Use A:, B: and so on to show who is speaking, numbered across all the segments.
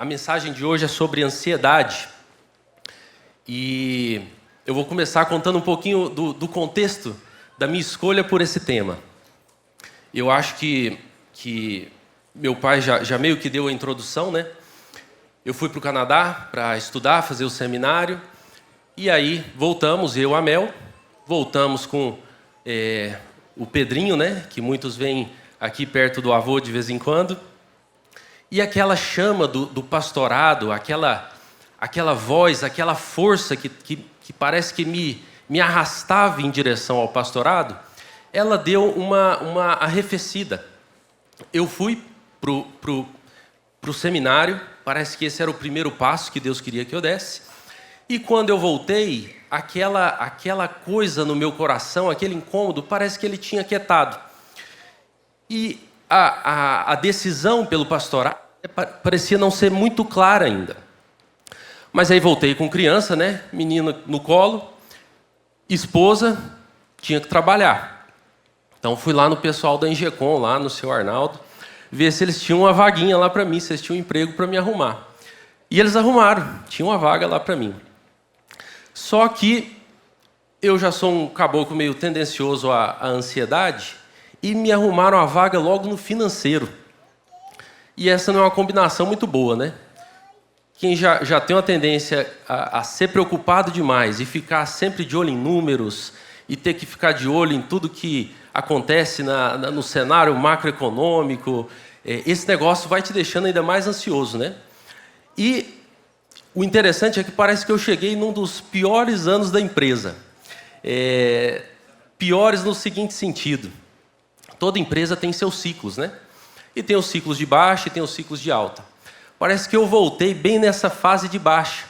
A: A mensagem de hoje é sobre ansiedade. E eu vou começar contando um pouquinho do contexto da minha escolha por esse tema. Eu acho que meu pai já meio que deu a introdução, né? Eu fui para o Canadá para estudar, fazer o seminário. E aí voltamos, eu e a Mel. Voltamos com o Pedrinho, né? Que muitos vêm aqui perto do avô de vez em quando. E aquela chama do pastorado, aquela voz, aquela força que parece que me arrastava em direção ao pastorado, ela deu uma arrefecida. Eu fui pro seminário, parece que esse era o primeiro passo que Deus queria que eu desse. E quando eu voltei, aquela coisa no meu coração, aquele incômodo, parece que ele tinha quietado. E a decisão pelo pastorado parecia não ser muito clara ainda. Mas aí voltei com criança, né? Menino no colo, esposa, tinha que trabalhar. Então fui lá no pessoal da Engecom, lá no seu Arnaldo, ver se eles tinham uma vaguinha lá para mim, se eles tinham um emprego para me arrumar. E eles arrumaram, tinha uma vaga lá para mim. Só que eu já sou um caboclo meio tendencioso à ansiedade, e me arrumaram a vaga logo no financeiro. E essa não é uma combinação muito boa, né? Quem já tem uma tendência a ser preocupado demais e ficar sempre de olho em números e ter que ficar de olho em tudo que acontece no cenário macroeconômico, esse negócio vai te deixando ainda mais ansioso, né? E o interessante é que parece que eu cheguei num dos piores anos da empresa. Piores no seguinte sentido. Toda empresa tem seus ciclos, né? E tem os ciclos de baixa e tem os ciclos de alta. Parece que eu voltei bem nessa fase de baixa.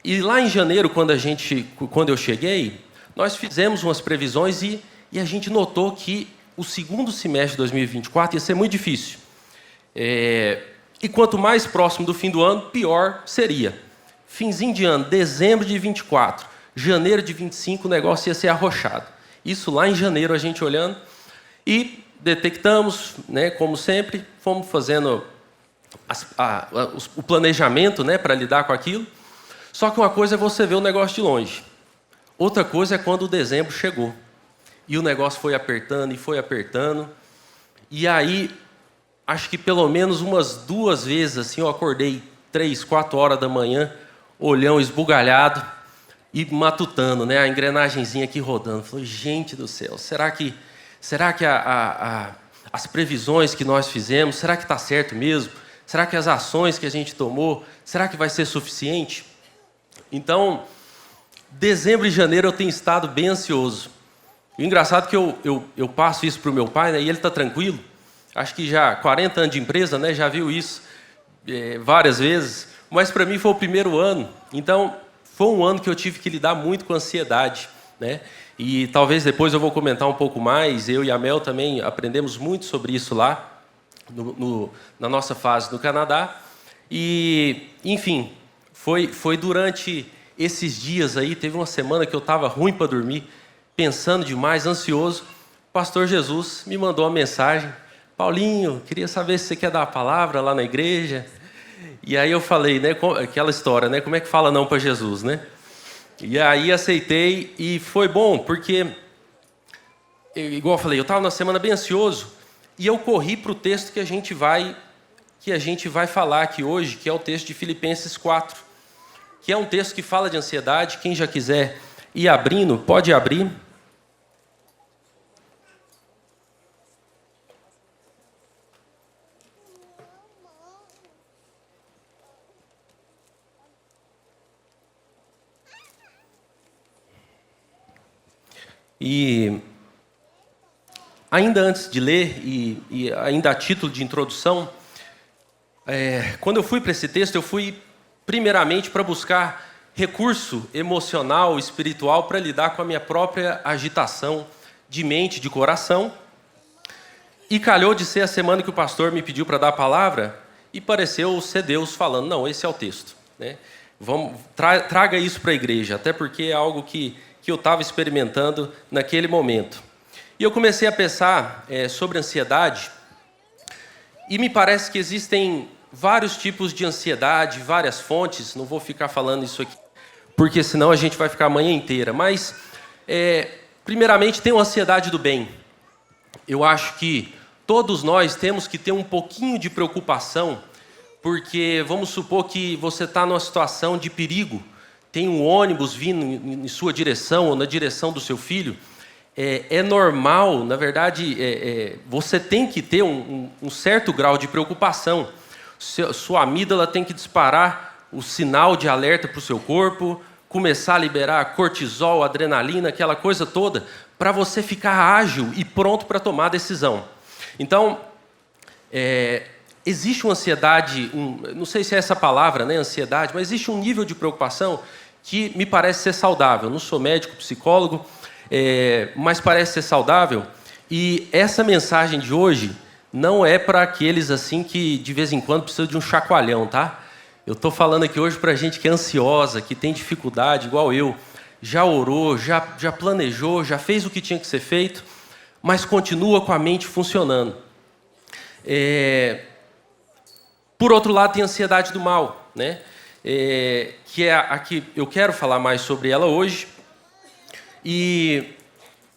A: E lá em janeiro, quando eu cheguei, nós fizemos umas previsões e a gente notou que o segundo semestre de 2024 ia ser muito difícil. E quanto mais próximo do fim do ano, pior seria. Finzinho de ano, dezembro de 24, janeiro de 25, o negócio ia ser arrochado. Isso lá em janeiro, a gente olhando, e detectamos, né, como sempre, fomos fazendo o planejamento, né, para lidar com aquilo. Só que uma coisa é você ver o negócio de longe. Outra coisa é quando o dezembro chegou. E o negócio foi apertando e foi apertando. E aí, acho que pelo menos umas 2 vezes assim, eu acordei 3, 4 horas da manhã, olhão esbugalhado e matutando, né, a engrenagenzinha aqui rodando. Falei, gente do céu, será que as previsões que nós fizemos, será que está certo mesmo? Será que as ações que a gente tomou, será que vai ser suficiente? Então, dezembro e janeiro eu tenho estado bem ansioso. O engraçado é que eu passo isso para o meu pai, né, e ele está tranquilo. Acho que já 40 anos de empresa, né, já viu isso várias vezes. Mas para mim foi o primeiro ano. Então, foi um ano que eu tive que lidar muito com ansiedade, né? E talvez depois eu vou comentar um pouco mais. Eu e a Mel também aprendemos muito sobre isso lá, na nossa fase no Canadá. E, enfim, foi durante esses dias aí, teve uma semana que eu estava ruim para dormir, pensando demais, ansioso. O pastor Jesus me mandou uma mensagem. Paulinho, queria saber se você quer dar a palavra lá na igreja. E aí eu falei, né, aquela história, né, como é que fala não para Jesus, né? E aí aceitei e foi bom, porque, igual eu falei, eu estava na semana bem ansioso e eu corri para o texto que a gente vai falar aqui hoje, que é o texto de Filipenses 4, que é um texto que fala de ansiedade. Quem já quiser ir abrindo, pode abrir. E ainda antes de ler, e ainda a título de introdução, quando eu fui para esse texto, eu fui primeiramente para buscar recurso emocional, espiritual, para lidar com a minha própria agitação de mente, de coração. E calhou de ser a semana que o pastor me pediu para dar a palavra, e pareceu ser Deus falando, não, esse é o texto, né? Traga isso para a igreja, até porque é algo que eu estava experimentando naquele momento. E eu comecei a pensar sobre ansiedade, e me parece que existem vários tipos de ansiedade, várias fontes, não vou ficar falando isso aqui, porque senão a gente vai ficar a manhã inteira. Mas, primeiramente, tem a ansiedade do bem. Eu acho que todos nós temos que ter um pouquinho de preocupação, porque vamos supor que você está numa situação de perigo, tem um ônibus vindo em sua direção ou na direção do seu filho. É normal, na verdade, você tem que ter um certo grau de preocupação. Sua amígdala tem que disparar o sinal de alerta para o seu corpo, começar a liberar cortisol, adrenalina, aquela coisa toda, para você ficar ágil e pronto para tomar a decisão. Então, existe uma ansiedade, não sei se é essa palavra, né, ansiedade, mas existe um nível de preocupação que me parece ser saudável. Eu não sou médico, psicólogo, mas parece ser saudável. E essa mensagem de hoje não é para aqueles assim que de vez em quando precisam de um chacoalhão, tá? Eu estou falando aqui hoje para gente que é ansiosa, que tem dificuldade, igual eu, já orou, já planejou, já fez o que tinha que ser feito, mas continua com a mente funcionando. Por outro lado, tem a ansiedade do mal, né? Que é a que eu quero falar mais sobre ela hoje. E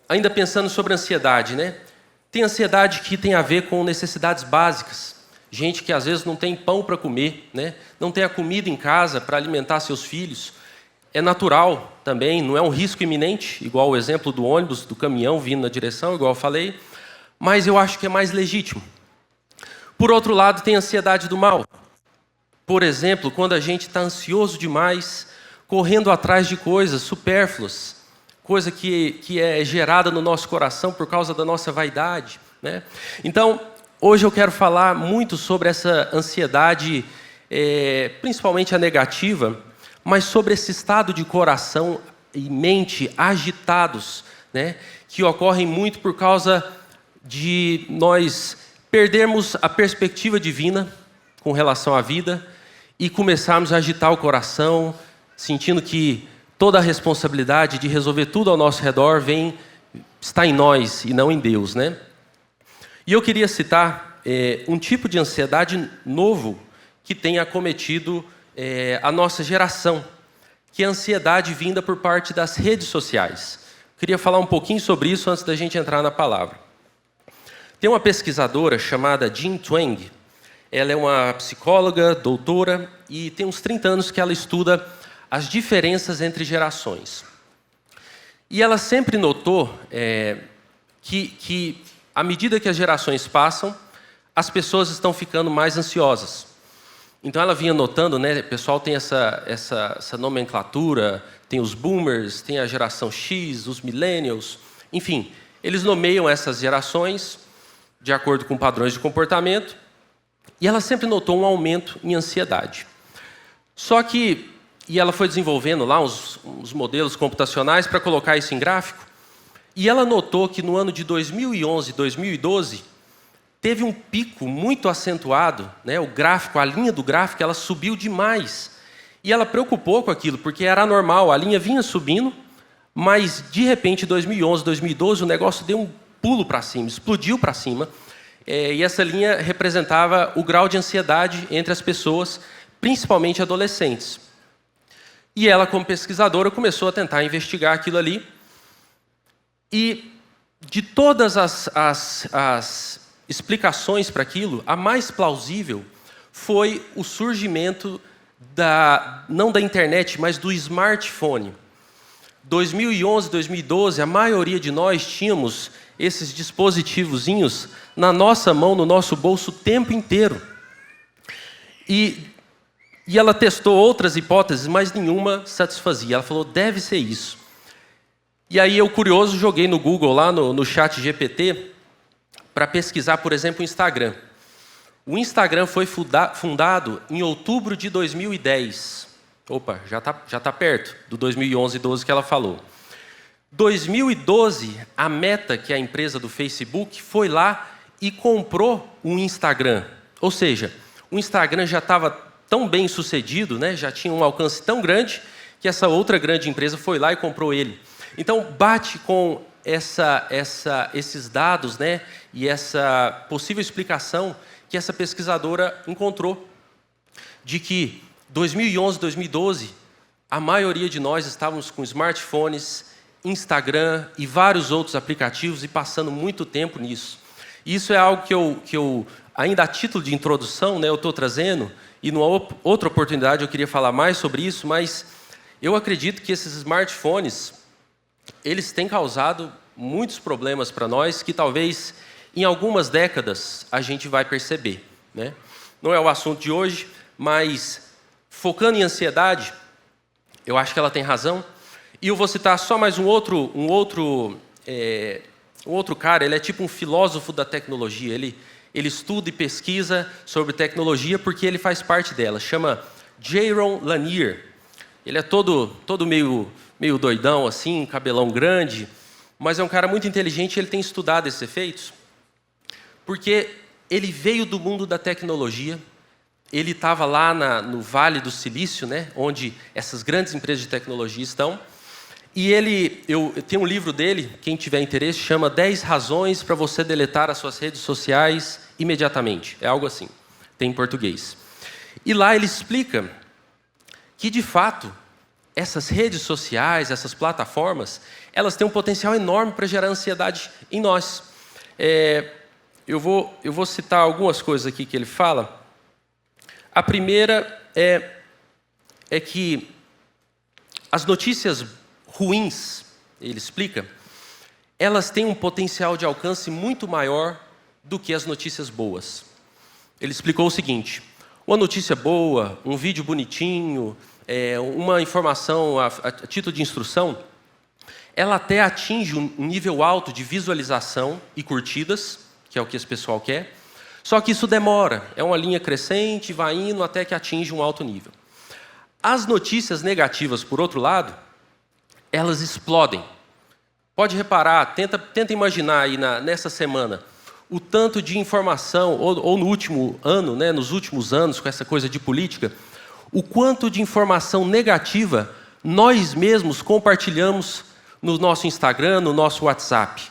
A: ainda pensando sobre a ansiedade, né? Tem ansiedade que tem a ver com necessidades básicas. Gente que às vezes não tem pão para comer, né? Não tem a comida em casa para alimentar seus filhos. É natural também, não é um risco iminente, igual o exemplo do ônibus, do caminhão vindo na direção, igual eu falei, mas eu acho que é mais legítimo. Por outro lado, tem a ansiedade do mal. Por exemplo, quando a gente está ansioso demais, correndo atrás de coisas supérfluas, coisa que é gerada no nosso coração por causa da nossa vaidade, né? Então, hoje eu quero falar muito sobre essa ansiedade, principalmente a negativa, mas sobre esse estado de coração e mente agitados, né? Que ocorrem muito por causa de nós perdermos a perspectiva divina com relação à vida e começarmos a agitar o coração, sentindo que toda a responsabilidade de resolver tudo ao nosso redor está em nós e não em Deus, né? E eu queria citar um tipo de ansiedade novo que tem acometido a nossa geração, que é a ansiedade vinda por parte das redes sociais. Queria falar um pouquinho sobre isso antes da gente entrar na palavra. Tem uma pesquisadora chamada Jean Twenge. Ela é uma psicóloga, doutora, e tem uns 30 anos que ela estuda as diferenças entre gerações. E ela sempre notou que, à medida que as gerações passam, as pessoas estão ficando mais ansiosas. Então ela vinha notando, né, o pessoal tem essa nomenclatura, tem os boomers, tem a geração X, os millennials, enfim, eles nomeiam essas gerações de acordo com padrões de comportamento, e ela sempre notou um aumento em ansiedade. Só que, e ela foi desenvolvendo lá uns modelos computacionais para colocar isso em gráfico, e ela notou que no ano de 2011 e 2012, teve um pico muito acentuado, né? O gráfico, a linha do gráfico, ela subiu demais. E ela preocupou com aquilo, porque era anormal, a linha vinha subindo, mas de repente, em 2011, 2012, o negócio deu um pulo para cima, explodiu para cima, e essa linha representava o grau de ansiedade entre as pessoas, principalmente adolescentes. E ela, como pesquisadora, começou a tentar investigar aquilo ali, e de todas as explicações para aquilo, a mais plausível foi o surgimento não da internet, mas do smartphone. 2011, 2012, a maioria de nós tínhamos esses dispositivozinhos na nossa mão, no nosso bolso, o tempo inteiro. E ela testou outras hipóteses, mas nenhuma satisfazia. Ela falou, deve ser isso. E aí eu, curioso, joguei no Google, lá no chat GPT, para pesquisar, por exemplo, o Instagram. O Instagram foi fundado em outubro de 2010. Opa, já tá perto do 2011 e 12 que ela falou. 2012, a Meta, que é a empresa do Facebook, foi lá e comprou o Instagram. Ou seja, o Instagram já estava tão bem sucedido, né, já tinha um alcance tão grande, que essa outra grande empresa foi lá e comprou ele. Então, bate com esses dados, né, e essa possível explicação que essa pesquisadora encontrou de que 2011, 2012, a maioria de nós estávamos com smartphones, Instagram e vários outros aplicativos e passando muito tempo nisso. Isso é algo que eu ainda a título de introdução, né, eu estou trazendo, e numa outra oportunidade eu queria falar mais sobre isso, mas eu acredito que esses smartphones, eles têm causado muitos problemas para nós, que talvez em algumas décadas a gente vai perceber, né? Não é o assunto de hoje, mas focando em ansiedade, eu acho que ela tem razão. E eu vou citar só mais um outro cara, ele é tipo um filósofo da tecnologia, ele estuda e pesquisa sobre tecnologia porque ele faz parte dela, chama Jaron Lanier. Ele é todo meio doidão assim, cabelão grande, mas é um cara muito inteligente e ele tem estudado esses efeitos, porque ele veio do mundo da tecnologia, ele estava lá no Vale do Silício, né, onde essas grandes empresas de tecnologia estão, e eu tenho um livro dele, quem tiver interesse, chama 10 razões para você deletar as suas redes sociais imediatamente. É algo assim, tem em português. E lá ele explica que, de fato, essas redes sociais, essas plataformas, elas têm um potencial enorme para gerar ansiedade em nós. Eu vou citar algumas coisas aqui que ele fala. A primeira é que as notícias ruins, ele explica, elas têm um potencial de alcance muito maior do que as notícias boas. Ele explicou o seguinte: uma notícia boa, um vídeo bonitinho, uma informação a título de instrução, ela até atinge um nível alto de visualização e curtidas, que é o que esse pessoal quer, só que isso demora, é uma linha crescente, vai indo até que atinge um alto nível. As notícias negativas, por outro lado, elas explodem. Pode reparar, tenta imaginar aí nessa semana o tanto de informação, ou no último ano, né, nos últimos anos, com essa coisa de política, o quanto de informação negativa nós mesmos compartilhamos no nosso Instagram, no nosso WhatsApp.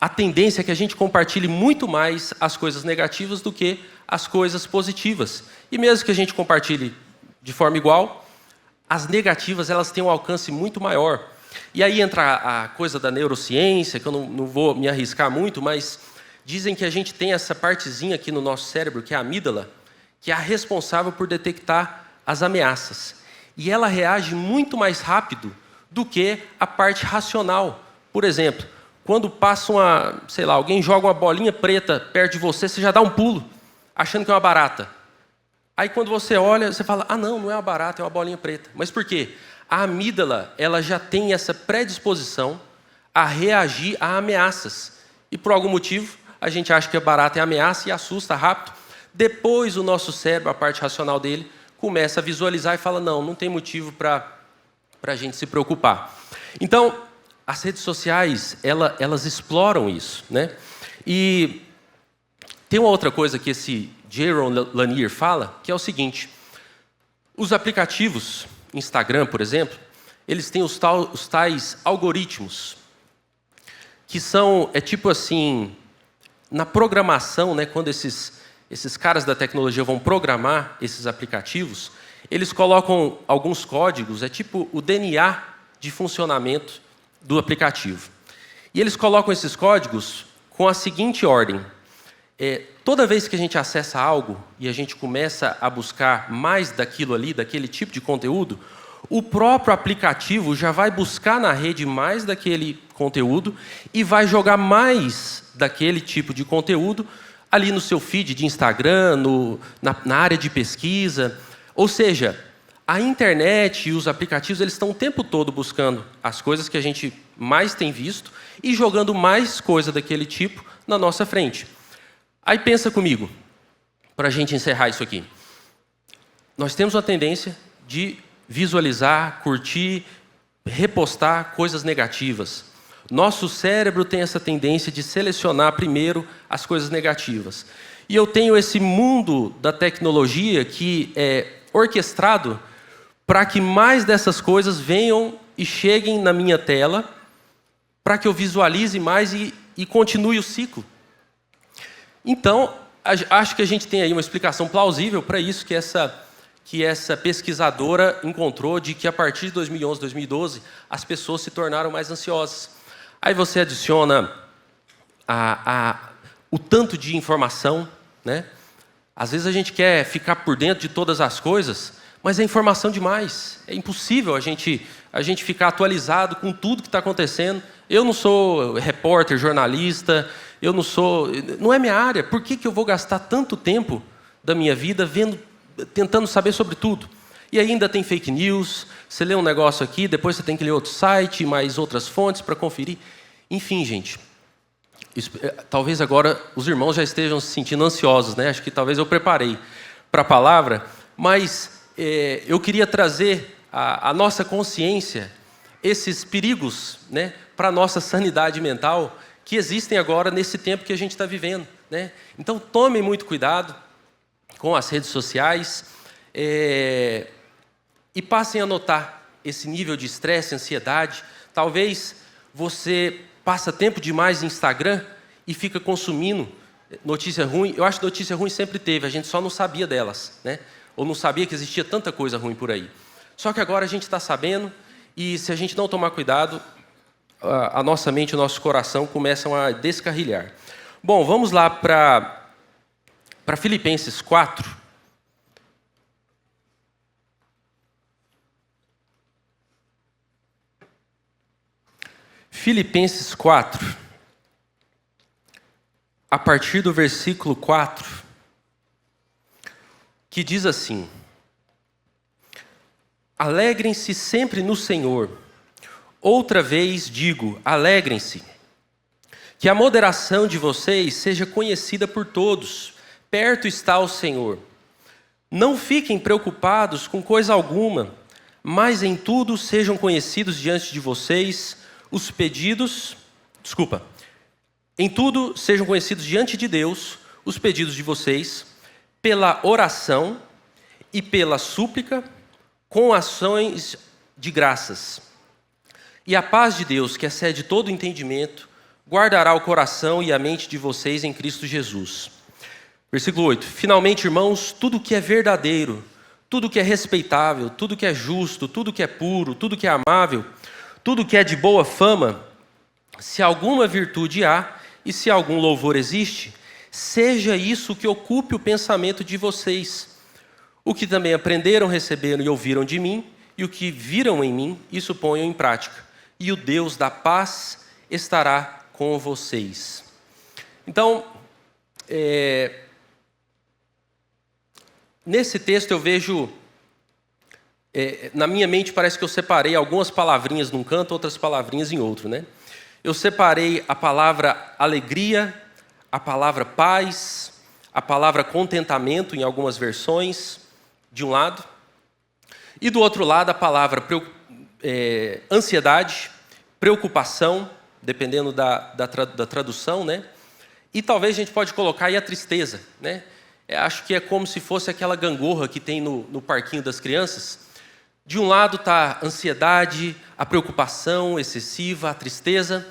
A: A tendência é que a gente compartilhe muito mais as coisas negativas do que as coisas positivas. E mesmo que a gente compartilhe de forma igual, as negativas elas têm um alcance muito maior. E aí entra a coisa da neurociência, que eu não vou me arriscar muito, mas dizem que a gente tem essa partezinha aqui no nosso cérebro, que é a amígdala, que é a responsável por detectar as ameaças. E ela reage muito mais rápido do que a parte racional. Por exemplo, quando passa alguém joga uma bolinha preta perto de você, você já dá um pulo, achando que é uma barata. Aí quando você olha, você fala, não é uma barata, é uma bolinha preta. Mas por quê? A amígdala, ela já tem essa predisposição a reagir a ameaças. E por algum motivo, a gente acha que a barata é ameaça e assusta rápido. Depois o nosso cérebro, a parte racional dele, começa a visualizar e fala, não tem motivo para a gente se preocupar. Então, as redes sociais, elas exploram isso, né? E tem uma outra coisa que esse Jaron Lanier fala, que é o seguinte: os aplicativos, Instagram, por exemplo, eles têm os tais algoritmos, que são, tipo assim, na programação, né, quando esses caras da tecnologia vão programar esses aplicativos, eles colocam alguns códigos, é tipo o DNA de funcionamento do aplicativo. E eles colocam esses códigos com a seguinte ordem: toda vez que a gente acessa algo e a gente começa a buscar mais daquilo ali, daquele tipo de conteúdo, o próprio aplicativo já vai buscar na rede mais daquele conteúdo e vai jogar mais daquele tipo de conteúdo ali no seu feed de Instagram, na área de pesquisa. Ou seja, a internet e os aplicativos, eles estão o tempo todo buscando as coisas que a gente mais tem visto e jogando mais coisa daquele tipo na nossa frente. Aí pensa comigo, para a gente encerrar isso aqui. Nós temos uma tendência de visualizar, curtir, repostar coisas negativas. Nosso cérebro tem essa tendência de selecionar primeiro as coisas negativas. E eu tenho esse mundo da tecnologia que é orquestrado para que mais dessas coisas venham e cheguem na minha tela, para que eu visualize mais e continue o ciclo. Então, acho que a gente tem aí uma explicação plausível para isso, que é que essa pesquisadora encontrou de que a partir de 2011, 2012, as pessoas se tornaram mais ansiosas. Aí você adiciona o tanto de informação, né? Às vezes a gente quer ficar por dentro de todas as coisas, mas é informação demais. É impossível a gente ficar atualizado com tudo que está acontecendo. Eu não sou repórter, jornalista, não é minha área. Por que eu vou gastar tanto tempo da minha vida tentando saber sobre tudo? E ainda tem fake news, você lê um negócio aqui, depois você tem que ler outro site, mais outras fontes para conferir. Enfim, gente, talvez agora os irmãos já estejam se sentindo ansiosos, né? Acho que talvez eu preparei para a palavra, mas eu queria trazer à nossa consciência esses perigos, né, para a nossa sanidade mental que existem agora nesse tempo que a gente está vivendo, né? Então, tomem muito cuidado com as redes sociais e passem a notar esse nível de estresse, ansiedade. Talvez você passa tempo demais no Instagram e fica consumindo notícia ruim. Eu acho que notícia ruim sempre teve, a gente só não sabia delas, né? Ou não sabia que existia tanta coisa ruim por aí. Só que agora a gente está sabendo, e se a gente não tomar cuidado, a nossa mente e o nosso coração começam a descarrilhar. Bom, vamos lá para Filipenses 4. Filipenses 4, a partir do versículo 4, que diz assim: alegrem-se sempre no Senhor. Outra vez digo, alegrem-se. Que a moderação de vocês seja conhecida por todos. Perto está o Senhor. Não fiquem preocupados com coisa alguma, mas em tudo sejam conhecidos diante de vocês os pedidos... Em tudo sejam conhecidos diante de Deus os pedidos de vocês, pela oração e pela súplica, com ações de graças. E a paz de Deus, que excede todo entendimento, guardará o coração e a mente de vocês em Cristo Jesus. Versículo 8. Finalmente, irmãos, tudo que é verdadeiro, tudo que é respeitável, tudo que é justo, tudo que é puro, tudo que é amável, tudo que é de boa fama, se alguma virtude há e se algum louvor existe, seja isso que ocupe o pensamento de vocês. O que também aprenderam, receberam e ouviram de mim, e o que viram em mim, isso ponham em prática. E o Deus da paz estará com vocês. Então, nesse texto eu vejo, na minha mente parece que eu separei algumas palavrinhas num canto, outras palavrinhas em outro, né? Eu separei a palavra alegria, a palavra paz, a palavra contentamento em algumas versões, de um lado, e do outro lado a palavra ansiedade, preocupação, dependendo da tradução, né? E talvez a gente pode colocar aí a tristeza, né? Acho que é como se fosse aquela gangorra que tem no parquinho das crianças. De um lado está a ansiedade, a preocupação excessiva, a tristeza,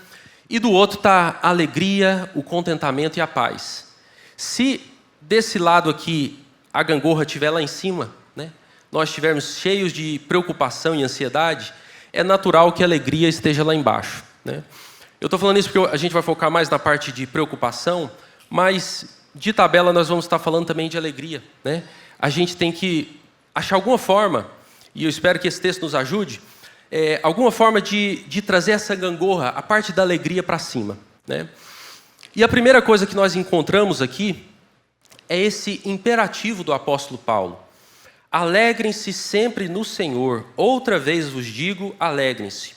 A: e do outro está a alegria, o contentamento e a paz. Se desse lado aqui a gangorra estiver lá em cima, né, nós estivermos cheios de preocupação e ansiedade, é natural que a alegria esteja lá embaixo, né? Eu estou falando isso porque a gente vai focar mais na parte de preocupação, mas de tabela nós vamos estar falando também de alegria, né? A gente tem que achar alguma forma, e eu espero que esse texto nos ajude, alguma forma de trazer essa gangorra, a parte da alegria para cima, né? E a primeira coisa que nós encontramos aqui é esse imperativo do apóstolo Paulo. Alegrem-se sempre no Senhor. Outra vez vos digo, alegrem-se.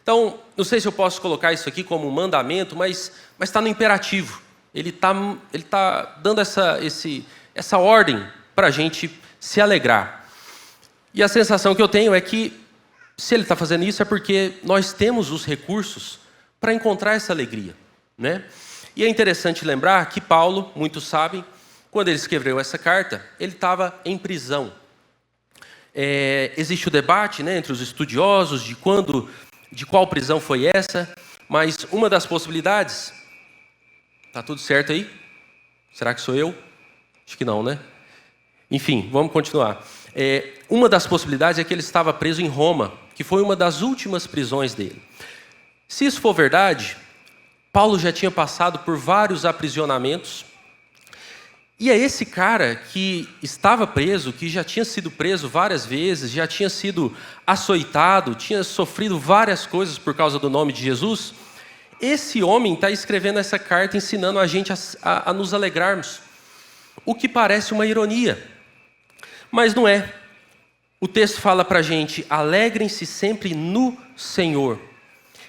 A: Então, não sei se eu posso colocar isso aqui como um mandamento, mas está no imperativo. Ele tá dando essa ordem para a gente se alegrar. E a sensação que eu tenho é que, se ele está fazendo isso, é porque nós temos os recursos para encontrar essa alegria, né? E é interessante lembrar que Paulo, muitos sabem, quando ele escreveu essa carta, ele estava em prisão. Existe o debate, né, entre os estudiosos de qual prisão foi essa, mas uma das possibilidades... Tá tudo certo aí? Será que sou eu? Acho que não, né? Enfim, vamos continuar. Uma das possibilidades é que ele estava preso em Roma, que foi uma das últimas prisões dele. Se isso for verdade, Paulo já tinha passado por vários aprisionamentos, e é esse cara que estava preso, que já tinha sido preso várias vezes, já tinha sido açoitado, tinha sofrido várias coisas por causa do nome de Jesus. Esse homem está escrevendo essa carta ensinando a gente a nos alegrarmos, o que parece uma ironia, mas não é. O texto fala para a gente: alegrem-se sempre no Senhor.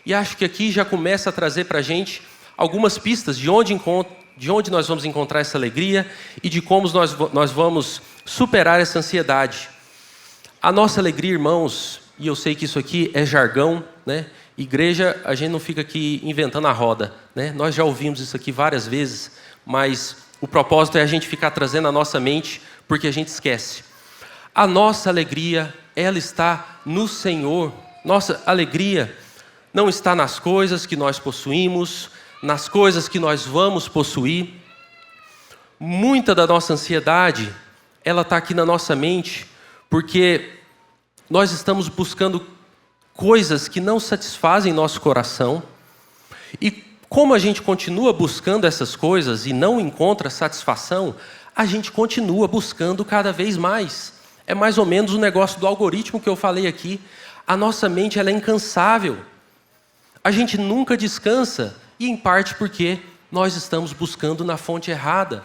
A: E acho que aqui já começa a trazer para a gente algumas pistas de onde nós vamos encontrar essa alegria e de como nós vamos superar essa ansiedade. A nossa alegria, irmãos, e eu sei que isso aqui é jargão, né? Igreja, a gente não fica aqui inventando a roda, né? Nós já ouvimos isso aqui várias vezes, mas o propósito é a gente ficar trazendo à nossa mente, porque a gente esquece. A nossa alegria, ela está no Senhor. Nossa alegria não está nas coisas que nós possuímos, nas coisas que nós vamos possuir. Muita da nossa ansiedade, ela está aqui na nossa mente, porque nós estamos buscando coisas que não satisfazem nosso coração. E como a gente continua buscando essas coisas e não encontra satisfação, a gente continua buscando cada vez mais. É mais ou menos o negócio do algoritmo que eu falei aqui. A nossa mente, ela é incansável. A gente nunca descansa, e em parte porque nós estamos buscando na fonte errada.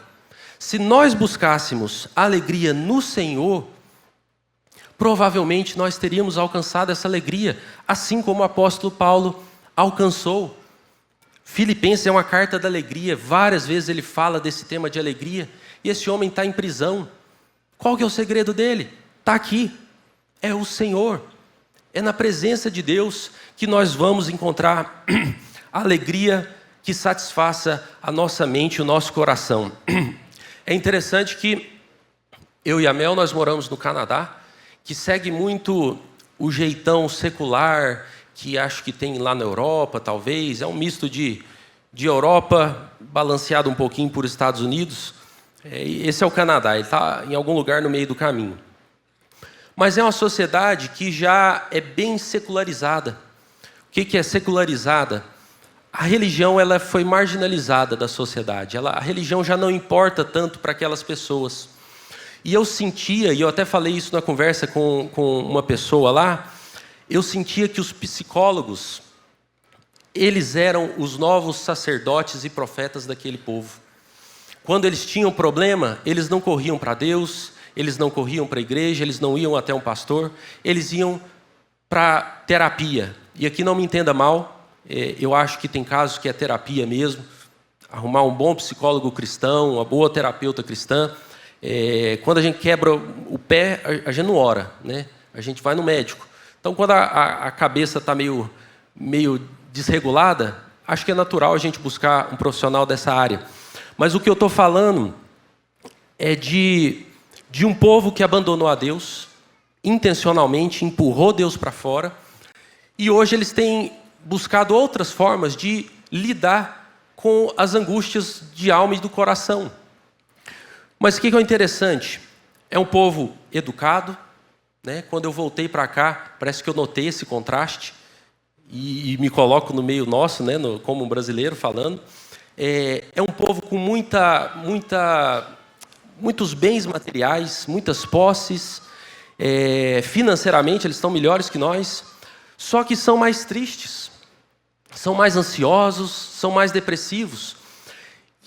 A: Se nós buscássemos alegria no Senhor, provavelmente nós teríamos alcançado essa alegria, assim como o apóstolo Paulo alcançou. Filipenses é uma carta da alegria, várias vezes ele fala desse tema de alegria, e esse homem está em prisão. Qual que é o segredo dele? Está aqui, é o Senhor. É na presença de Deus que nós vamos encontrar a alegria que satisfaça a nossa mente e o nosso coração. É interessante que eu e a Mel, nós moramos no Canadá, que segue muito o jeitão secular, que acho que tem lá na Europa, talvez. É um misto de Europa, balanceado um pouquinho por Estados Unidos. Esse é o Canadá, ele está em algum lugar no meio do caminho. Mas é uma sociedade que já é bem secularizada. O que é secularizada? A religião, ela foi marginalizada da sociedade. A religião já não importa tanto para aquelas pessoas. E eu sentia, e eu até falei isso na conversa com uma pessoa lá, eu sentia que os psicólogos, eles eram os novos sacerdotes e profetas daquele povo. Quando eles tinham problema, eles não corriam para Deus, eles não corriam para a igreja, eles não iam até um pastor, eles iam para terapia. E aqui não me entenda mal, eu acho que tem casos que é terapia mesmo, arrumar um bom psicólogo cristão, uma boa terapeuta cristã. Quando a gente quebra o pé, a gente não ora, né? A gente vai no médico. Então, quando a cabeça está meio desregulada, acho que é natural a gente buscar um profissional dessa área. Mas o que eu estou falando é de um povo que abandonou a Deus, intencionalmente, empurrou Deus para fora, e hoje eles têm buscado outras formas de lidar com as angústias de alma e do coração. Mas o que é interessante? É um povo educado, né? Quando eu voltei para cá, parece que eu notei esse contraste, e me coloco no meio nosso, né? Como um brasileiro falando. É um povo com muitos bens materiais, muitas posses, financeiramente eles estão melhores que nós, só que são mais tristes, são mais ansiosos, são mais depressivos.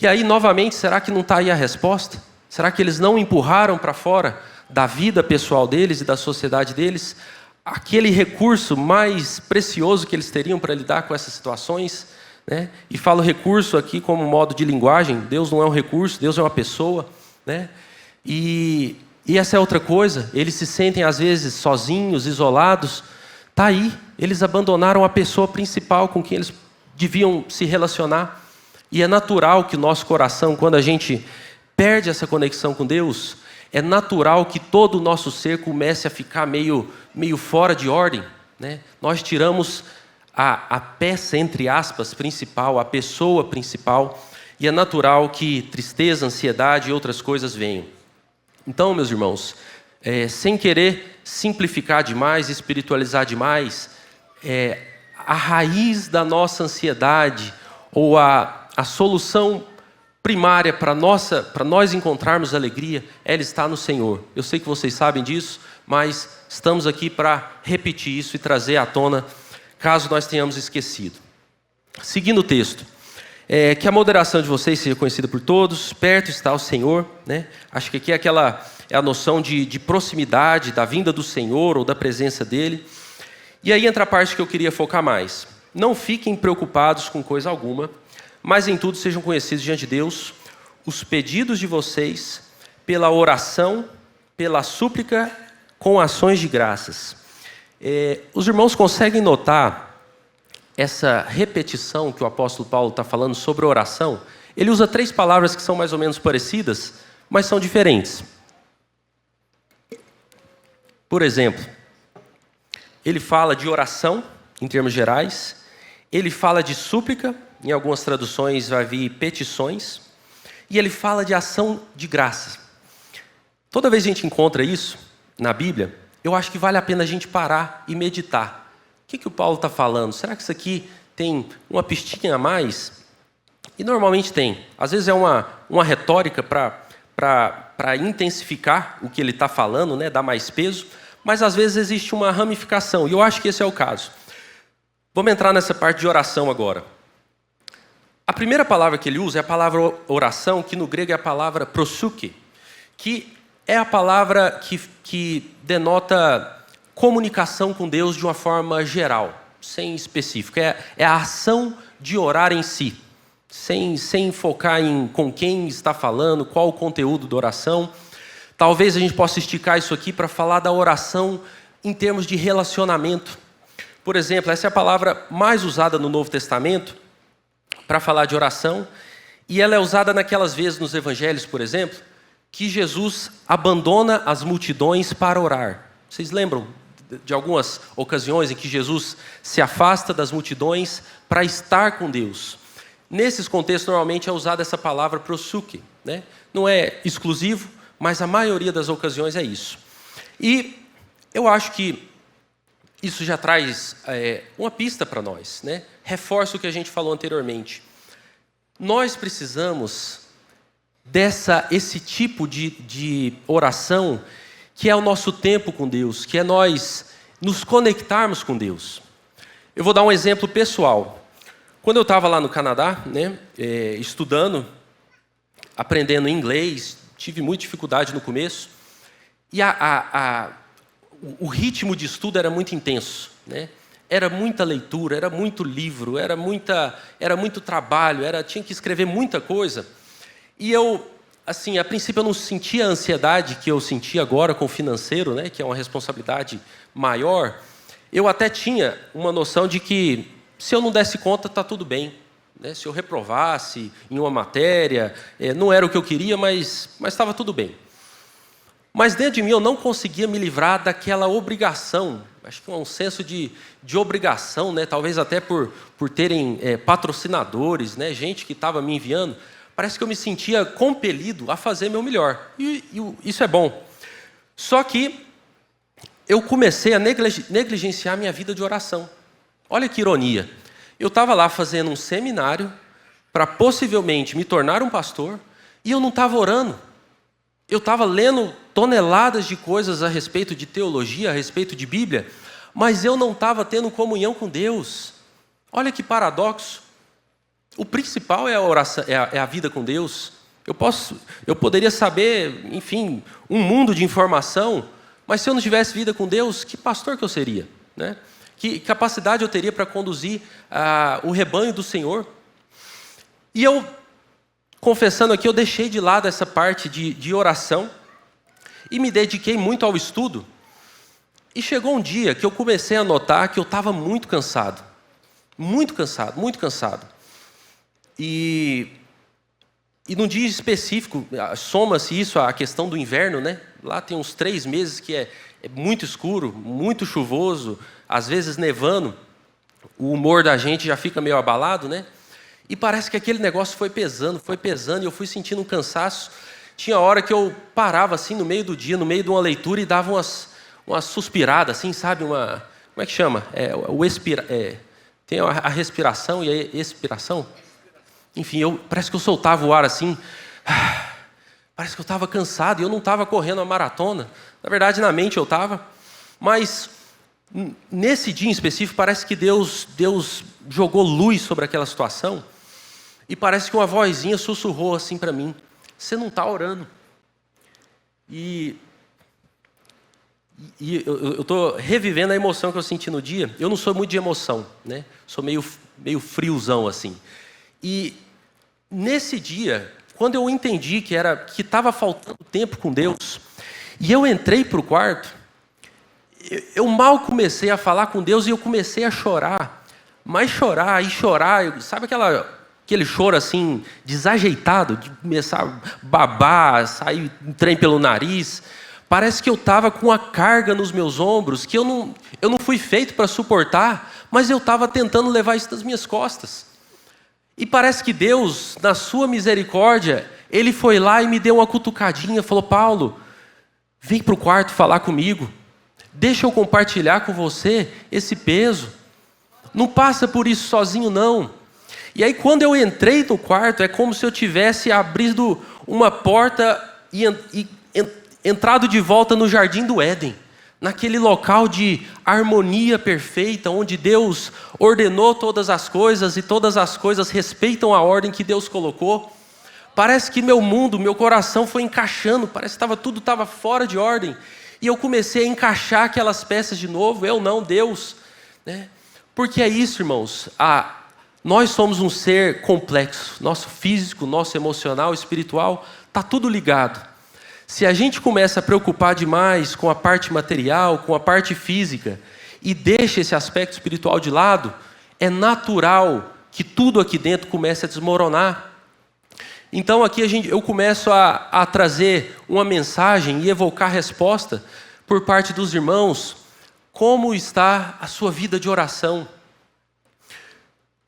A: E aí, novamente, será que não está aí a resposta? Será que eles não empurraram para fora da vida pessoal deles e da sociedade deles aquele recurso mais precioso que eles teriam para lidar com essas situações? Né? E falo recurso aqui como modo de linguagem. Deus não é um recurso, Deus é uma pessoa, né? E essa é outra coisa. Eles se sentem às vezes sozinhos, isolados. Está aí, eles abandonaram a pessoa principal com quem eles deviam se relacionar. E é natural que o nosso coração, quando a gente perde essa conexão com Deus, é natural que todo o nosso ser comece a ficar meio fora de ordem, né? Nós tiramos a peça, entre aspas, principal, a pessoa principal, e é natural que tristeza, ansiedade e outras coisas venham. Então, meus irmãos, sem querer simplificar demais, espiritualizar demais, a raiz da nossa ansiedade, ou a solução primária para nós encontrarmos alegria, ela está no Senhor. Eu sei que vocês sabem disso, mas estamos aqui para repetir isso e trazer à tona, caso nós tenhamos esquecido. Seguindo o texto, que a moderação de vocês seja conhecida por todos, perto está o Senhor, né? Acho que aqui é a noção de proximidade, da vinda do Senhor ou da presença dEle. E aí entra a parte que eu queria focar mais. Não fiquem preocupados com coisa alguma, mas em tudo sejam conhecidos diante de Deus os pedidos de vocês pela oração, pela súplica, com ações de graças. Os irmãos conseguem notar essa repetição que o apóstolo Paulo está falando sobre oração? Ele usa 3 palavras que são mais ou menos parecidas, mas são diferentes. Por exemplo, ele fala de oração, em termos gerais. Ele fala de súplica, em algumas traduções vai vir petições. E ele fala de ação de graça. Toda vez que a gente encontra isso na Bíblia, eu acho que vale a pena a gente parar e meditar. O que o Paulo está falando? Será que isso aqui tem uma pistinha a mais? E normalmente tem. Às vezes é uma retórica para intensificar o que ele está falando, né? Dar mais peso. Mas às vezes existe uma ramificação. E eu acho que esse é o caso. Vamos entrar nessa parte de oração agora. A primeira palavra que ele usa é a palavra oração, que no grego é a palavra prosuke, que é a palavra que denota comunicação com Deus de uma forma geral, sem específico. É a ação de orar em si, sem focar em com quem está falando, qual o conteúdo da oração. Talvez a gente possa esticar isso aqui para falar da oração em termos de relacionamento. Por exemplo, essa é a palavra mais usada no Novo Testamento para falar de oração, e ela é usada naquelas vezes nos evangelhos, por exemplo, que Jesus abandona as multidões para orar. Vocês lembram de algumas ocasiões em que Jesus se afasta das multidões para estar com Deus? Nesses contextos, normalmente é usada essa palavra prosuke, né? Não é exclusivo, mas a maioria das ocasiões é isso. E eu acho que isso já traz uma pista para nós, né? Reforça o que a gente falou anteriormente. Nós precisamos esse tipo de oração, que é o nosso tempo com Deus, que é nós nos conectarmos com Deus. Eu vou dar um exemplo pessoal. Quando eu estava lá no Canadá, né, estudando, aprendendo inglês, tive muita dificuldade no começo, e o ritmo de estudo era muito intenso, né? Era muita leitura, era muito livro, era muito trabalho, tinha que escrever muita coisa. E eu, assim, a princípio eu não sentia a ansiedade que eu senti agora com o financeiro, né, que é uma responsabilidade maior. Eu até tinha uma noção de que se eu não desse conta, está tudo bem, né? Se eu reprovasse em uma matéria, não era o que eu queria, mas estava tudo bem. Mas dentro de mim eu não conseguia me livrar daquela obrigação, acho que é um senso de obrigação, né? Talvez até por terem patrocinadores, né? Gente que estava me enviando. Parece que eu me sentia compelido a fazer meu melhor. E isso é bom. Só que eu comecei a negligenciar minha vida de oração. Olha que ironia. Eu estava lá fazendo um seminário para possivelmente me tornar um pastor e eu não estava orando. Eu estava lendo toneladas de coisas a respeito de teologia, a respeito de Bíblia, mas eu não estava tendo comunhão com Deus. Olha que paradoxo. O principal é a oração, é a vida com Deus. Eu poderia saber, enfim, um mundo de informação, mas se eu não tivesse vida com Deus, que pastor que eu seria, né? Que capacidade eu teria para conduzir o rebanho do Senhor? E eu, confessando aqui, eu deixei de lado essa parte de oração e me dediquei muito ao estudo. E chegou um dia que eu comecei a notar que eu estava muito cansado. Muito cansado, muito cansado. E num dia específico, soma-se isso à questão do inverno, né? Lá tem uns 3 meses que é muito escuro, muito chuvoso, às vezes nevando. O humor da gente já fica meio abalado, né? E parece que aquele negócio foi pesando, e eu fui sentindo um cansaço. Tinha hora que eu parava assim no meio do dia, no meio de uma leitura e dava umas suspiradas, assim, sabe? Como é que chama? Tem a respiração e a expiração. Enfim, parece que eu soltava o ar assim. Parece que eu estava cansado e eu não estava correndo a maratona. Na verdade, na mente eu estava. Mas nesse dia em específico, parece que Deus jogou luz sobre aquela situação. E parece que uma vozinha sussurrou assim para mim: você não está orando. E eu estou revivendo a emoção que eu senti no dia. Eu não sou muito de emoção, né? Sou meio friozão assim. E nesse dia, quando eu entendi que estava faltando tempo com Deus, e eu entrei para o quarto, eu mal comecei a falar com Deus e eu comecei a chorar. Mas chorar e chorar, sabe aquele choro assim, desajeitado, de começar a babar, sair um trem pelo nariz? Parece que eu estava com uma carga nos meus ombros, que eu não fui feito para suportar, mas eu estava tentando levar isso nas minhas costas. E parece que Deus, na sua misericórdia, Ele foi lá e me deu uma cutucadinha, falou: Paulo, vem para o quarto falar comigo, deixa eu compartilhar com você esse peso, não passa por isso sozinho não. E aí quando eu entrei no quarto, é como se eu tivesse abrido uma porta e entrado de volta no Jardim do Éden, naquele local de harmonia perfeita, onde Deus ordenou todas as coisas e todas as coisas respeitam a ordem que Deus colocou. Parece que meu mundo, meu coração foi encaixando, parece que tudo estava fora de ordem. E eu comecei a encaixar aquelas peças de novo, eu não, Deus. Né? Porque é isso, irmãos, nós somos um ser complexo, nosso físico, nosso emocional, espiritual, está tudo ligado. Se a gente começa a preocupar demais com a parte material, com a parte física, e deixa esse aspecto espiritual de lado, é natural que tudo aqui dentro comece a desmoronar. Então aqui eu começo a trazer uma mensagem e evocar resposta por parte dos irmãos. Como está a sua vida de oração?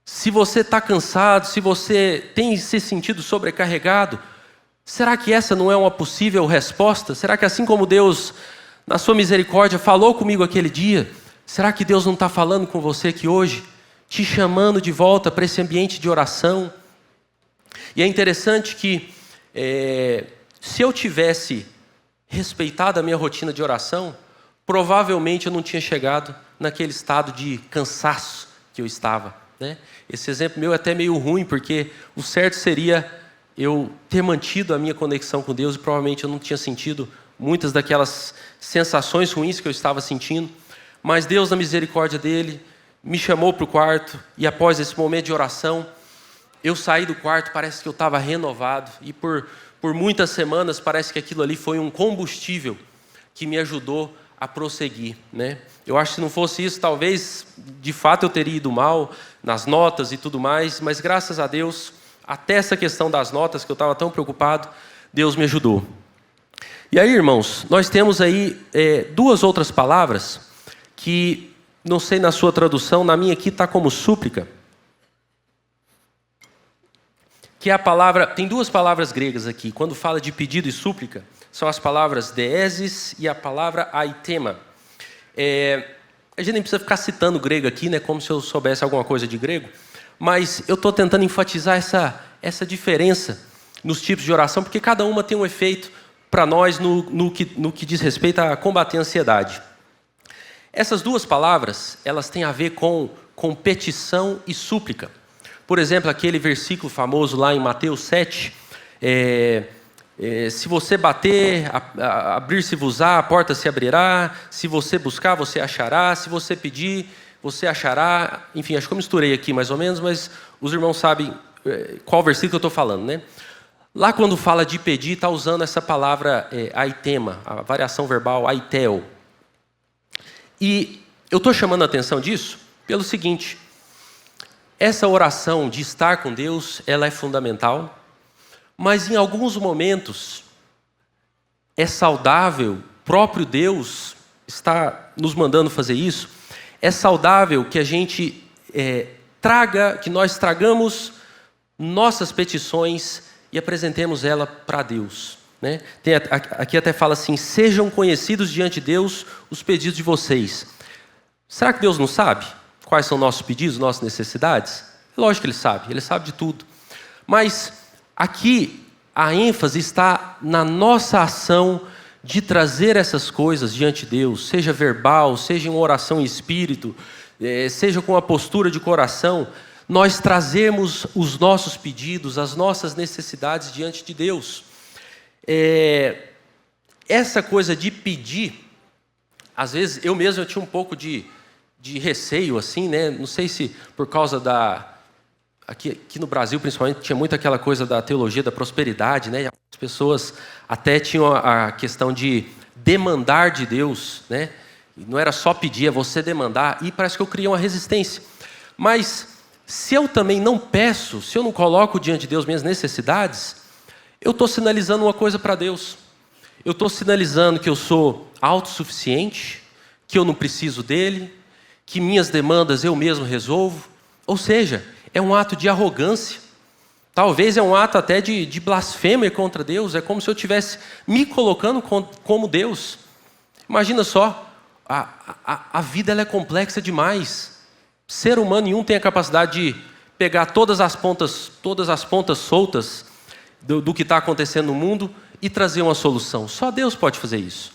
A: Se você está cansado, se você tem se sentido sobrecarregado, será que essa não é uma possível resposta? Será que assim como Deus, na sua misericórdia, falou comigo aquele dia, será que Deus não está falando com você aqui hoje? Te chamando de volta para esse ambiente de oração? E é interessante que, se eu tivesse respeitado a minha rotina de oração, provavelmente eu não tinha chegado naquele estado de cansaço que eu estava. Né? Esse exemplo meu é até meio ruim, porque o certo seria eu ter mantido a minha conexão com Deus e provavelmente eu não tinha sentido muitas daquelas sensações ruins que eu estava sentindo. Mas Deus, na misericórdia dele, me chamou para o quarto e após esse momento de oração, eu saí do quarto, parece que eu estava renovado e por muitas semanas parece que aquilo ali foi um combustível que me ajudou a prosseguir. Né? Eu acho que se não fosse isso, talvez de fato eu teria ido mal nas notas e tudo mais, mas graças a Deus, até essa questão das notas que eu estava tão preocupado, Deus me ajudou. E aí, irmãos, nós temos aí duas outras palavras que, não sei na sua tradução, na minha aqui está como súplica. Que é a palavra, tem duas palavras gregas aqui, quando fala de pedido e súplica, são as palavras deesis e a palavra aitema. A gente nem precisa ficar citando grego aqui, né, como se eu soubesse alguma coisa de grego, mas eu estou tentando enfatizar essa diferença nos tipos de oração, porque cada uma tem um efeito para nós no que diz respeito a combater a ansiedade. Essas duas palavras, elas têm a ver com petição e súplica. Por exemplo, aquele versículo famoso lá em Mateus 7, se você bater, abrir-se-vos-á, a porta se abrirá, se você buscar, você achará, se você pedir, você achará. Enfim, acho que eu misturei aqui mais ou menos, mas os irmãos sabem qual versículo eu estou falando, né? Lá quando fala de pedir, está usando essa palavra aitema, a variação verbal aitel. E eu estou chamando a atenção disso pelo seguinte: essa oração de estar com Deus, ela é fundamental, mas em alguns momentos é saudável, próprio Deus está nos mandando fazer isso, é saudável que a gente que nós tragamos nossas petições e apresentemos ela para Deus. né? Aqui até fala assim: sejam conhecidos diante de Deus os pedidos de vocês. Será que Deus não sabe quais são nossos pedidos, nossas necessidades? Lógico que Ele sabe de tudo. Mas aqui a ênfase está na nossa ação de trazer essas coisas diante de Deus, seja verbal, seja em uma oração em espírito, seja com a postura de coração, nós trazemos os nossos pedidos, as nossas necessidades diante de Deus. Essa coisa de pedir, às vezes eu mesmo tinha um pouco de receio, assim, né? Não sei se por causa aqui no Brasil, principalmente, tinha muito aquela coisa da teologia da prosperidade, né? As pessoas até tinham a questão de demandar de Deus, né? Não era só pedir, é você demandar, e parece que eu criei uma resistência. Mas se eu também não peço, se eu não coloco diante de Deus minhas necessidades, eu estou sinalizando uma coisa para Deus. Eu estou sinalizando que eu sou autossuficiente, que eu não preciso dele, que minhas demandas eu mesmo resolvo. Ou seja, é um ato de arrogância. Talvez é um ato até de blasfêmia contra Deus. É como se eu estivesse me colocando como Deus. Imagina só, a vida ela é complexa demais. Ser humano nenhum tem a capacidade de pegar todas as pontas soltas do que está acontecendo no mundo e trazer uma solução. Só Deus pode fazer isso.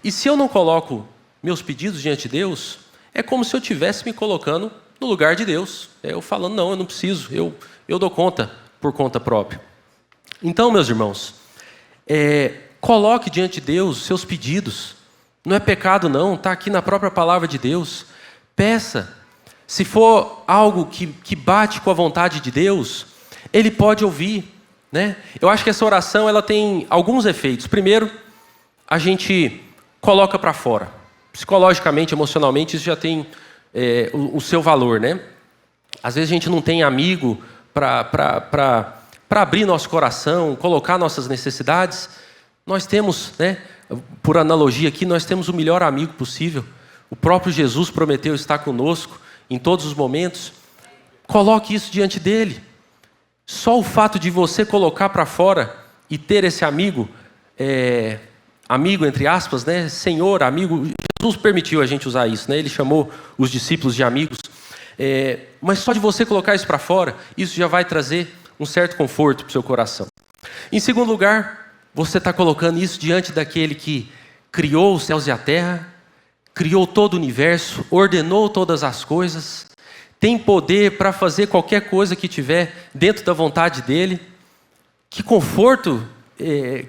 A: E se eu não coloco meus pedidos diante de Deus, é como se eu estivesse me colocando no lugar de Deus. Eu falando, não, eu não preciso, eu dou conta por conta própria. Então, meus irmãos, coloque diante de Deus seus pedidos. Não é pecado não, está aqui na própria palavra de Deus. Peça. Se for algo que bate com a vontade de Deus, Ele pode ouvir, né? Eu acho que essa oração ela tem alguns efeitos. Primeiro, a gente coloca para fora. Psicologicamente, emocionalmente, isso já tem o seu valor, né? Às vezes a gente não tem amigo para abrir nosso coração, colocar nossas necessidades. Nós temos, né, por analogia aqui, nós temos o melhor amigo possível. O próprio Jesus prometeu estar conosco em todos os momentos. Coloque isso diante dele. Só o fato de você colocar para fora e ter esse amigo, amigo entre aspas, né, Senhor, amigo, Jesus permitiu a gente usar isso, né? Ele chamou os discípulos de amigos. Mas só de você colocar isso para fora, isso já vai trazer um certo conforto para o seu coração. Em segundo lugar, você está colocando isso diante daquele que criou os céus e a terra, criou todo o universo, ordenou todas as coisas, tem poder para fazer qualquer coisa que tiver dentro da vontade dele. Que conforto,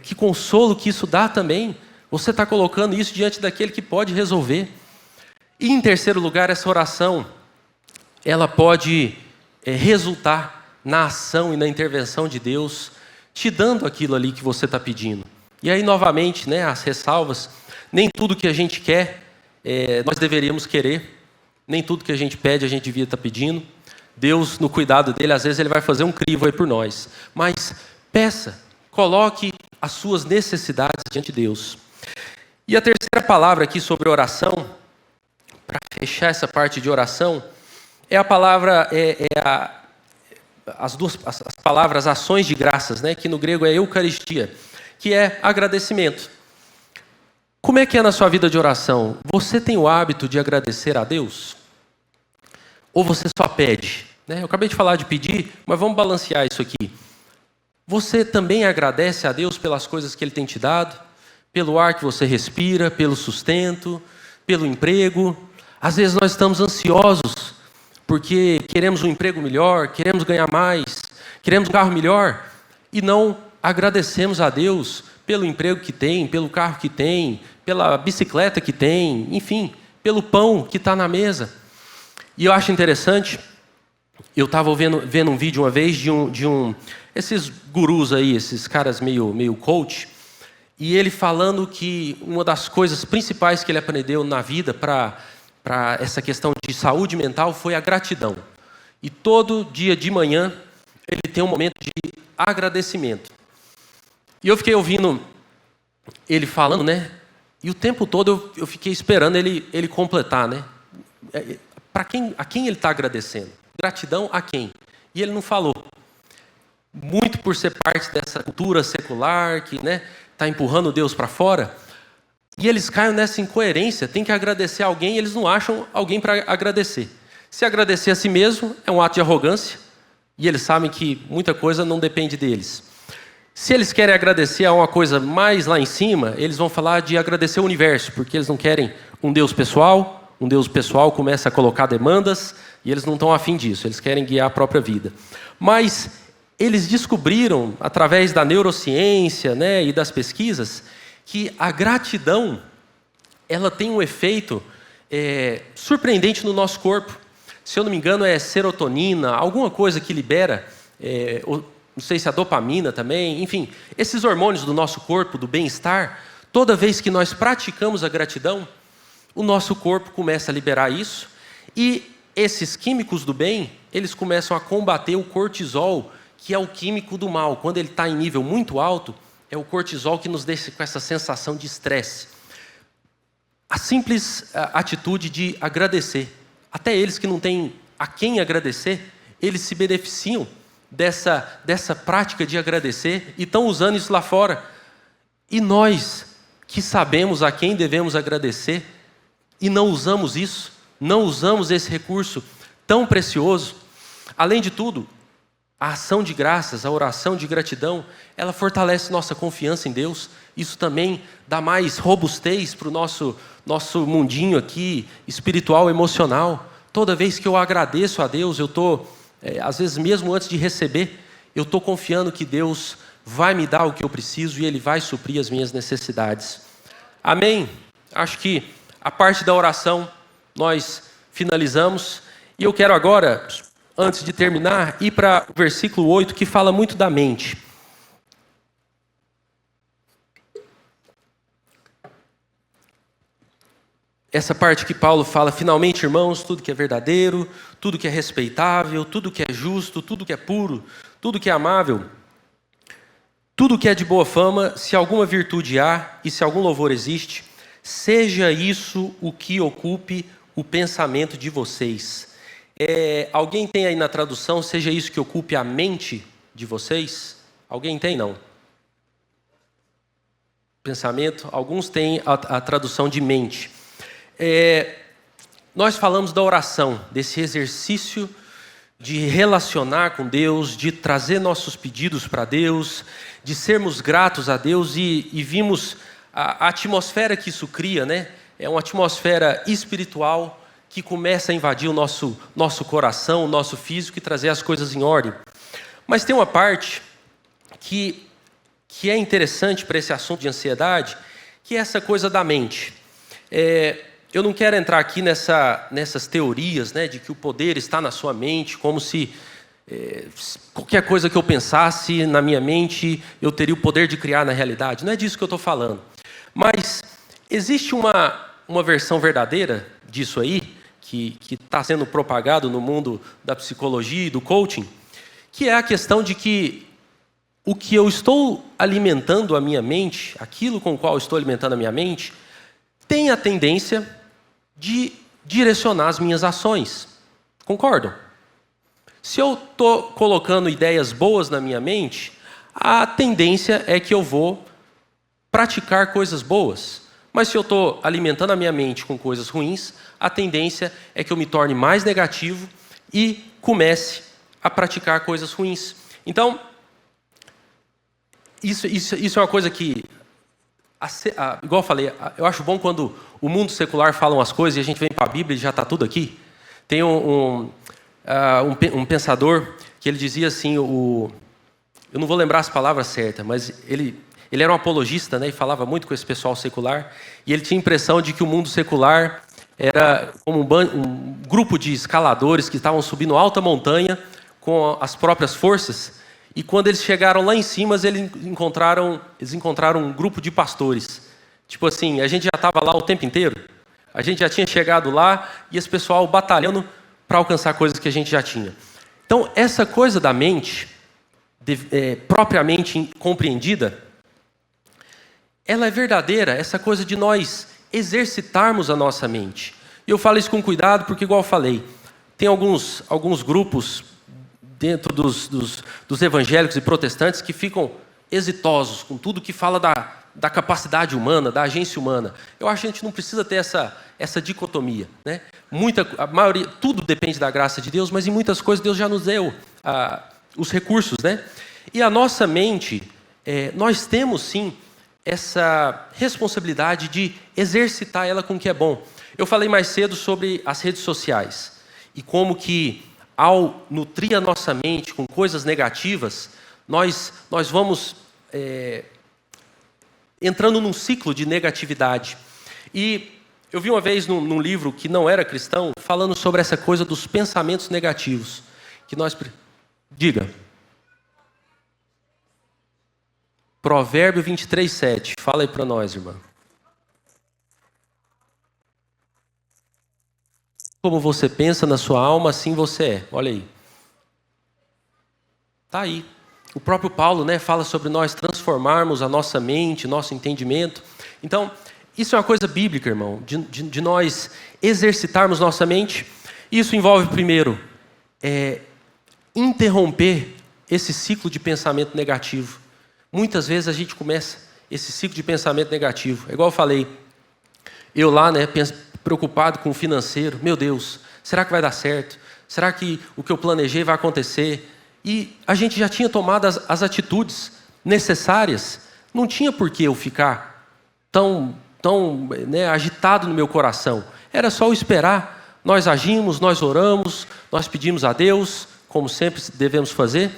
A: que consolo que isso dá também. Você está colocando isso diante daquele que pode resolver. E em terceiro lugar, essa oração, ela pode resultar na ação e na intervenção de Deus, te dando aquilo ali que você está pedindo. E aí, novamente, né, as ressalvas, nem tudo que a gente quer, nós deveríamos querer, nem tudo que a gente pede, a gente devia estar pedindo. Deus, no cuidado dele, às vezes ele vai fazer um crivo aí por nós. Mas peça, coloque as suas necessidades diante de Deus. E a terceira palavra aqui sobre oração, para fechar essa parte de oração, é a palavra, as palavras ações de graças, né, que no grego é eucaristia, que é agradecimento. Como é que é na sua vida de oração? Você tem o hábito de agradecer a Deus? Ou você só pede? Né? Eu acabei de falar de pedir, mas vamos balancear isso aqui. Você também agradece a Deus pelas coisas que Ele tem te dado? Pelo ar que você respira, pelo sustento, pelo emprego? Às vezes nós estamos ansiosos porque queremos um emprego melhor, queremos ganhar mais, queremos um carro melhor e não agradecemos a Deus pelo emprego que tem, pelo carro que tem, pela bicicleta que tem, enfim, pelo pão que está na mesa. E eu acho interessante, eu estava vendo um vídeo uma vez esses gurus aí, esses caras meio coach, e ele falando que uma das coisas principais que ele aprendeu na vida para essa questão de saúde mental foi a gratidão. E todo dia de manhã ele tem um momento de agradecimento. E eu fiquei ouvindo ele falando, né? E o tempo todo eu fiquei esperando ele completar, né? A quem ele está agradecendo? Gratidão a quem? E ele não falou. Muito por ser parte dessa cultura secular que, né, está empurrando Deus para fora, e eles caem nessa incoerência, tem que agradecer a alguém e eles não acham alguém para agradecer. Se agradecer a si mesmo é um ato de arrogância, e eles sabem que muita coisa não depende deles. Se eles querem agradecer a uma coisa mais lá em cima, eles vão falar de agradecer o universo, porque eles não querem um Deus pessoal. Um Deus pessoal começa a colocar demandas e eles não estão afim disso, eles querem guiar a própria vida. Mas eles descobriram, através da neurociência, né, e das pesquisas, que a gratidão ela tem um efeito surpreendente no nosso corpo. Se eu não me engano, é serotonina, alguma coisa que libera, não sei se a dopamina também, enfim, esses hormônios do nosso corpo, do bem-estar, toda vez que nós praticamos a gratidão, o nosso corpo começa a liberar isso, e esses químicos do bem, eles começam a combater o cortisol, que é o químico do mal. Quando ele está em nível muito alto, é o cortisol que nos deixa com essa sensação de estresse. A simples atitude de agradecer, até eles que não têm a quem agradecer, eles se beneficiam dessa prática de agradecer e estão usando isso lá fora. E nós, que sabemos a quem devemos agradecer, e não usamos isso, não usamos esse recurso tão precioso. Além de tudo, a ação de graças, a oração de gratidão, ela fortalece nossa confiança em Deus. Isso também dá mais robustez para o nosso mundinho aqui, espiritual, emocional. Toda vez que eu agradeço a Deus, eu estou, às vezes mesmo antes de receber, eu estou confiando que Deus vai me dar o que eu preciso e Ele vai suprir as minhas necessidades. Amém? Acho que a parte da oração nós finalizamos. E eu quero agora, antes de terminar, ir para o versículo 8, que fala muito da mente. Essa parte que Paulo fala: finalmente, irmãos, tudo que é verdadeiro, tudo que é respeitável, tudo que é justo, tudo que é puro, tudo que é amável, tudo que é de boa fama, se alguma virtude há e se algum louvor existe, seja isso o que ocupe o pensamento de vocês. Alguém tem aí na tradução, seja isso que ocupe a mente de vocês? Alguém tem, não? Pensamento, alguns têm a tradução de mente. Nós falamos da oração, desse exercício de relacionar com Deus, de trazer nossos pedidos para Deus, de sermos gratos a Deus, e vimos a atmosfera que isso cria, né? É uma atmosfera espiritual que começa a invadir o nosso coração, o nosso físico, e trazer as coisas em ordem. Mas tem uma parte que é interessante para esse assunto de ansiedade, que é essa coisa da mente. Eu não quero entrar aqui nessas teorias, né, de que o poder está na sua mente, como se qualquer coisa que eu pensasse na minha mente, eu teria o poder de criar na realidade. Não é disso que eu estou falando. Mas existe uma versão verdadeira disso aí, que está sendo propagado no mundo da psicologia e do coaching, que é a questão de que o que eu estou alimentando a minha mente, aquilo com o qual eu estou alimentando a minha mente, tem a tendência de direcionar as minhas ações. Concordam? Se eu estou colocando ideias boas na minha mente, a tendência é que eu vou praticar coisas boas. Mas se eu estou alimentando a minha mente com coisas ruins, a tendência é que eu me torne mais negativo e comece a praticar coisas ruins. Então, isso é uma coisa que, igual eu falei, eu acho bom quando o mundo secular fala umas coisas e a gente vem para a Bíblia e já está tudo aqui. Tem um pensador que ele dizia assim, eu não vou lembrar as palavras certas, mas ele era um apologista, né, e falava muito com esse pessoal secular, e ele tinha a impressão de que o mundo secular era como um grupo de escaladores que estavam subindo alta montanha com as próprias forças, e quando eles chegaram lá em cima, eles encontraram um grupo de pastores. Tipo assim, a gente já estava lá o tempo inteiro, a gente já tinha chegado lá, e esse pessoal batalhando para alcançar coisas que a gente já tinha. Então, essa coisa da mente, propriamente compreendida, ela é verdadeira, essa coisa de nós exercitarmos a nossa mente. E eu falo isso com cuidado porque, igual eu falei, tem alguns grupos dentro dos evangélicos e protestantes que ficam
B: exitosos, com tudo que fala da capacidade humana, da agência humana. Eu acho que a gente não precisa ter essa dicotomia, né? A maioria, tudo depende da graça de Deus, mas em muitas coisas Deus já nos deu os recursos, né? E a nossa mente, nós temos sim essa responsabilidade de exercitar ela com o que é bom. Eu falei mais cedo sobre as redes sociais e como que, ao nutrir a nossa mente com coisas negativas, nós vamos entrando num ciclo de negatividade. E eu vi uma vez num livro que não era cristão, falando sobre essa coisa dos pensamentos negativos. Diga. Provérbio 23:7. Fala aí para nós, irmã. Como você pensa na sua alma, assim você é. Olha aí. Está aí. O próprio Paulo, né, fala sobre nós transformarmos a nossa mente, nosso entendimento. Então, isso é uma coisa bíblica, irmão, de nós exercitarmos nossa mente. Isso envolve, primeiro, interromper esse ciclo de pensamento negativo. Muitas vezes a gente começa esse ciclo de pensamento negativo. É igual eu falei, eu lá, né, preocupado com o financeiro. Meu Deus, será que vai dar certo? Será que o que eu planejei vai acontecer? E a gente já tinha tomado as atitudes necessárias. Não tinha por que eu ficar tão agitado no meu coração. Era só eu esperar. Nós agimos, nós oramos, nós pedimos a Deus, como sempre devemos fazer.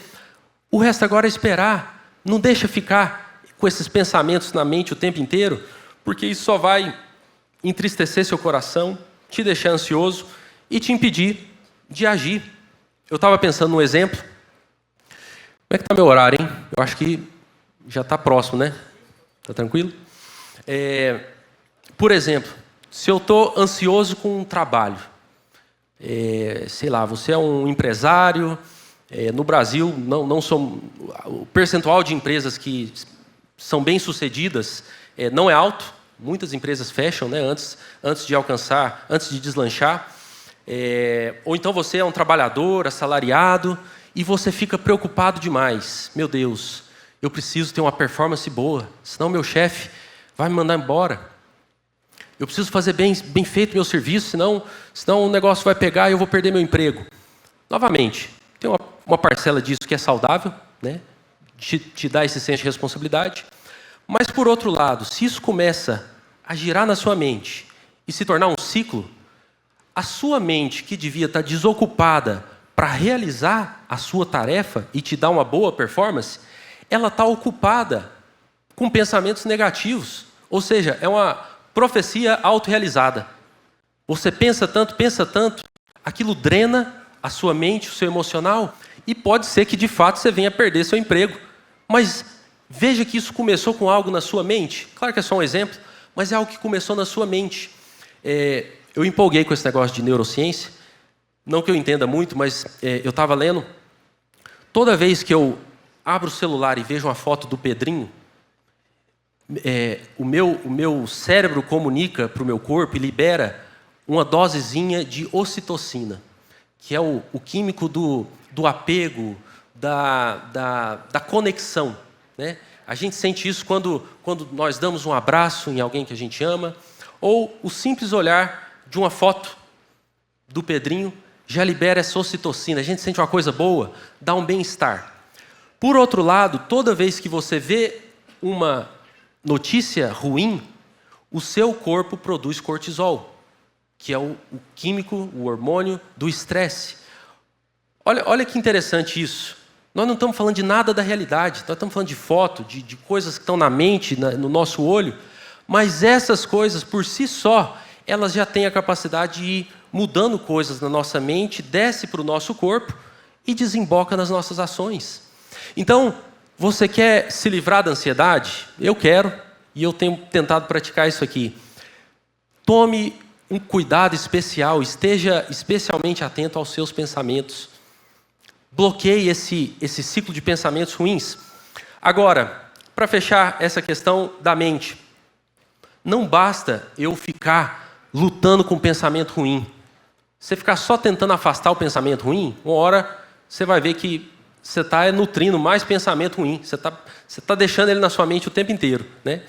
B: O resto agora é esperar. Não deixa ficar com esses pensamentos na mente o tempo inteiro, porque isso só vai entristecer seu coração, te deixar ansioso e te impedir de agir. Eu estava pensando num exemplo. Como é que está meu horário, hein? Eu acho que já está próximo, né? Está tranquilo? Por exemplo, se eu estou ansioso com um trabalho, sei lá, você é um empresário, no Brasil, o percentual de empresas que são bem-sucedidas não é alto, muitas empresas fecham, né, antes de alcançar, antes de deslanchar, ou então você é um trabalhador, assalariado, e você fica preocupado demais. Meu Deus, eu preciso ter uma performance boa, senão meu chefe vai me mandar embora. Eu preciso fazer bem feito meu serviço, senão o negócio vai pegar e eu vou perder meu emprego. Novamente, tem uma parcela disso que é saudável, né? Te dá esse senso de responsabilidade. Mas, por outro lado, se isso começa a girar na sua mente e se tornar um ciclo, a sua mente, que devia estar desocupada para realizar a sua tarefa e te dar uma boa performance, ela está ocupada com pensamentos negativos. Ou seja, é uma profecia autorrealizada. Você pensa tanto, aquilo drena a sua mente, o seu emocional, e pode ser que de fato você venha perder seu emprego. Mas veja que isso começou com algo na sua mente. Claro que é só um exemplo, mas é algo que começou na sua mente. Eu empolguei com esse negócio de neurociência, não que eu entenda muito, mas eu estava lendo. Toda vez que eu abro o celular e vejo uma foto do Pedrinho, o meu cérebro comunica para o meu corpo e libera uma dosezinha de ocitocina, que é o químico do apego, da conexão, né? A gente sente isso quando nós damos um abraço em alguém que a gente ama, ou o simples olhar de uma foto do Pedrinho já libera essa ocitocina. A gente sente uma coisa boa, dá um bem-estar. Por outro lado, toda vez que você vê uma notícia ruim, o seu corpo produz cortisol, que é o químico, o hormônio do estresse. Olha que interessante isso. Nós não estamos falando de nada da realidade, nós estamos falando de foto, de coisas que estão na mente, no nosso olho, mas essas coisas, por si só, elas já têm a capacidade de ir mudando coisas na nossa mente, desce para o nosso corpo e desemboca nas nossas ações. Então, você quer se livrar da ansiedade? Eu quero, e eu tenho tentado praticar isso aqui. Tome um cuidado especial, esteja especialmente atento aos seus pensamentos. Bloqueie esse ciclo de pensamentos ruins. Agora, para fechar essa questão da mente, não basta eu ficar lutando com o pensamento ruim. Você ficar só tentando afastar o pensamento ruim, uma hora você vai ver que você está nutrindo mais pensamento ruim. Você tá deixando ele na sua mente o tempo inteiro, né?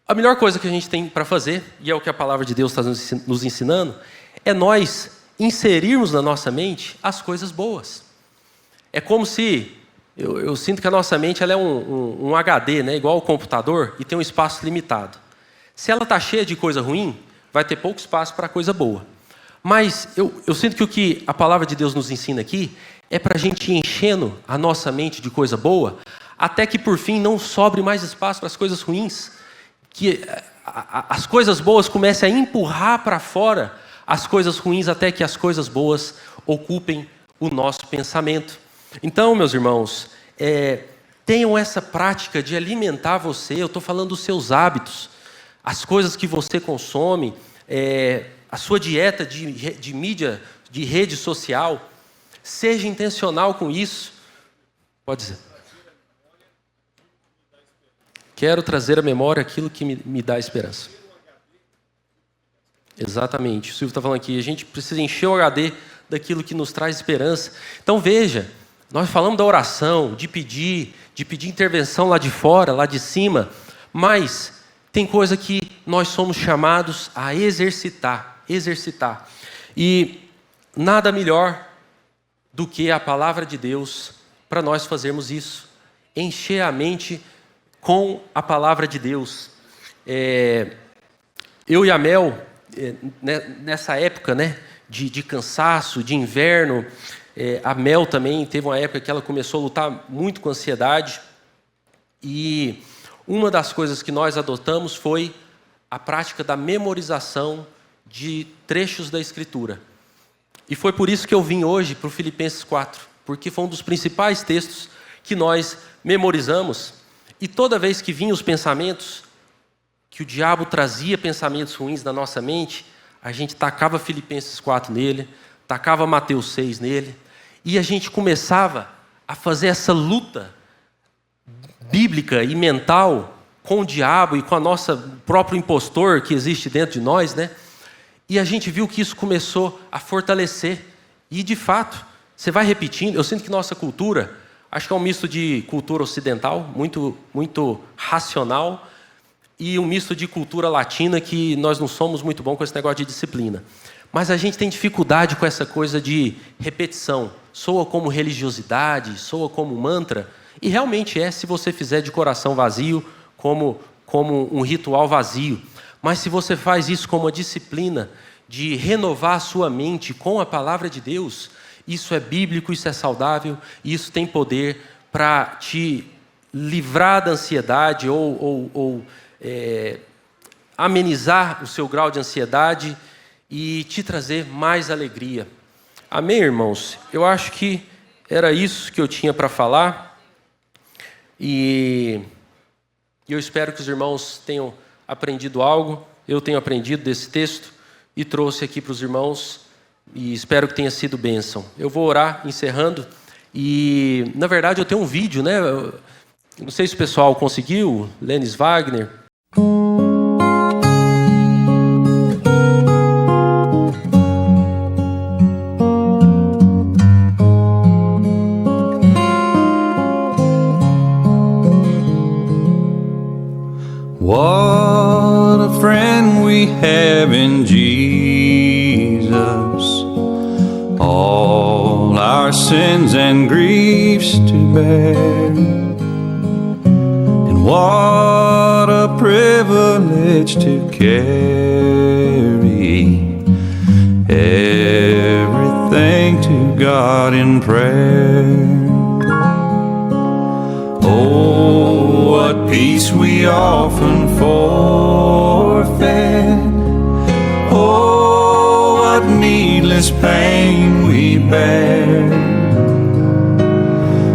B: A melhor coisa que a gente tem para fazer, e é o que a palavra de Deus está nos ensinando, é nós inserirmos na nossa mente as coisas boas. É como se... Eu sinto que a nossa mente ela é um HD, né? Igual ao computador, e tem um espaço limitado. Se ela está cheia de coisa ruim, vai ter pouco espaço para coisa boa. Mas eu sinto que o que a palavra de Deus nos ensina aqui é para a gente ir enchendo a nossa mente de coisa boa, até que por fim não sobre mais espaço para as coisas ruins, que as coisas boas comecem a empurrar para fora as coisas ruins, até que as coisas boas ocupem o nosso pensamento. Então, meus irmãos, tenham essa prática de alimentar você. Eu estou falando dos seus hábitos, as coisas que você consome, a sua dieta de mídia, de rede social. Seja intencional com isso. Pode dizer. Quero trazer à memória aquilo que me dá esperança. Exatamente. O Silvio está falando aqui, a gente precisa encher o HD daquilo que nos traz esperança. Então veja, nós falamos da oração, de pedir intervenção lá de fora, lá de cima, mas tem coisa que nós somos chamados a exercitar. E nada melhor do que a palavra de Deus para nós fazermos isso. Encher a mente com a palavra de Deus. Eu e a Mel, nessa época, né, de cansaço, de inverno, a Mel também teve uma época que ela começou a lutar muito com ansiedade. E uma das coisas que nós adotamos foi a prática da memorização de trechos da Escritura. E foi por isso que eu vim hoje para o Filipenses 4, porque foi um dos principais textos que nós memorizamos. E toda vez que vinham os pensamentos, que o diabo trazia pensamentos ruins na nossa mente, a gente tacava Filipenses 4 nele, tacava Mateus 6 nele, e a gente começava a fazer essa luta bíblica e mental com o diabo e com a nossa próprio impostor que existe dentro de nós, né? E a gente viu que isso começou a fortalecer. E, de fato, você vai repetindo. Eu sinto que nossa cultura, acho que é um misto de cultura ocidental, muito, muito racional, e um misto de cultura latina, que nós não somos muito bons com esse negócio de disciplina. Mas a gente tem dificuldade com essa coisa de repetição. Soa como religiosidade, soa como mantra, e realmente se você fizer de coração vazio, como um ritual vazio. Mas se você faz isso como uma disciplina de renovar a sua mente com a palavra de Deus, isso é bíblico, isso é saudável, e isso tem poder para te livrar da ansiedade ou amenizar o seu grau de ansiedade e te trazer mais alegria. Amém, irmãos? Eu acho que era isso que eu tinha para falar. E eu espero que os irmãos tenham aprendido algo. Eu tenho aprendido desse texto e trouxe aqui para os irmãos, e espero que tenha sido bênção. Eu vou orar encerrando, e na verdade eu tenho um vídeo, né? Não sei se o pessoal conseguiu, Lênis Wagner.
C: What a friend we have in Jesus, all our sins and griefs to bear, and what a privilege to carry everything to God in prayer. Oh, what peace we often forfeit. Oh, what needless pain we bear.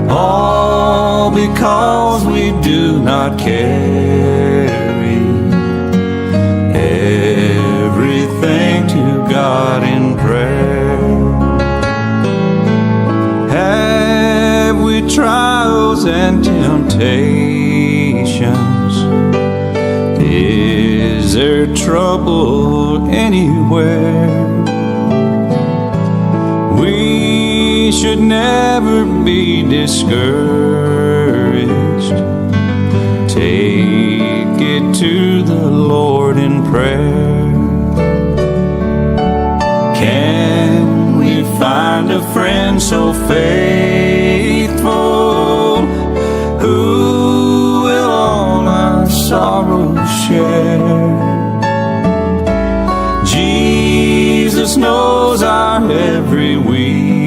C: All because we do not carry everything to God in prayer. Have we trials and temptations? Is there trouble anywhere? We we should never be discouraged. Take it to the Lord in prayer. Can we find a friend so faithful, who will all our sorrows share? Jesus knows our every weakness.